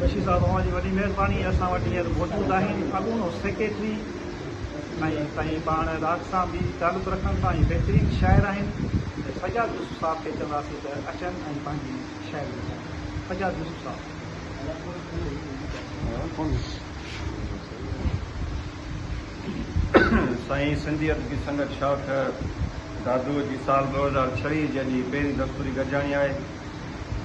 बशीर साहब तव्हांजी वॾी महिरबानी। असां वटि हींअर मौजूदु आहिनि अॻूणो सेक्रेटरी ऐं साईं पाण राग सां बि तालुक़ु रखनि था ऐं बहितरीनु शाइर आहिनि। सजाद यूसुफ साहब खे चवंदासीं त अचनि ऐं पंहिंजी शाइरी ॿुधाइनि। सजाद यूसुफ साहब। साईं सिंधी अदबी संगत शाख दादूअ जी साल 2026 जी पहिरीं दस्तूरी गॾिजाणी आहे।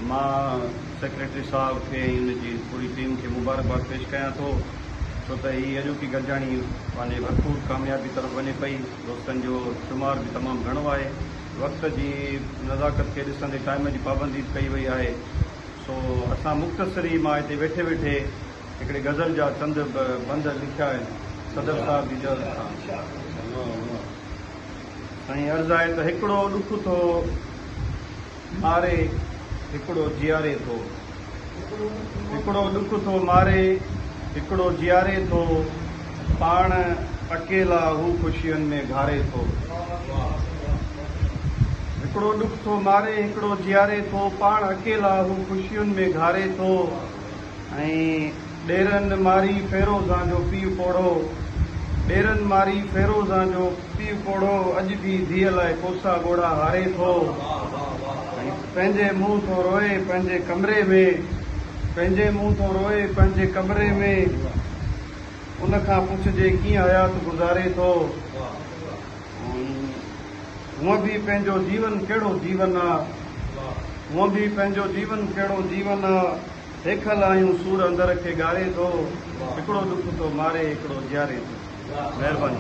मां सेक्रेटरी साहब खे इन जी पूरी टीम खे मुबारकबाद पेश कयां थो, छो त हीअ अॼोकी गॾिजाणी पंहिंजे भरपूर कामयाबी तरफ़ वञे पई। दोस्तनि जो शुमार बि तमामु घणो आहे। वक़्त जी नज़ाकत खे ॾिसंदे टाइम जी पाबंदी कई वई आहे। सो असां मुख़्तसरी मां हिते वेठे वेठे हिकिड़े गज़ल जा चंद बंद लिखिया आहिनि। सदर साहब जी साईं अर्ज़ु आहे त हिकिड़ो ॾुख थो मारे हिकिड़ो जियारे थो, हिकिड़ो ॾुख थो मारे हिकिड़ो जियारे थो, पाण अकेला हू ख़ुशियुनि में घारे थो। हिकिड़ो ॾुख थो मारे हिकिड़ो जियारे थो, पाण अकेला हू ख़ुशियुनि में घारे थो। ऐं ॾेरनि मारी फेरोज़ां जो पीउ पोड़ो, ॾेरनि मारी फेरोज़ां जो पीउ पोड़ो, अॼु बि धीअ लाइ कोसा ॻोड़ा हारे थो। ऐं पंहिंजे मुंहुं थो रोए पंहिंजे कमरे में, पंहिंजे मुंहुं थो रोए पंहिंजे कमरे में, उनखां पुछिजे कीअं हयात गुज़ारे थो। हूअं बि पंहिंजो जीवन कहिड़ो जीवन आहे, हूअं बि पंहिंजो जीवन कहिड़ो जीवन आहे, हेखल आहियूं सूर अंदर खे ॻारे थो। हिकिड़ो ॾुख थो मारे हिकिड़ो जियारे थो। महिरबानी।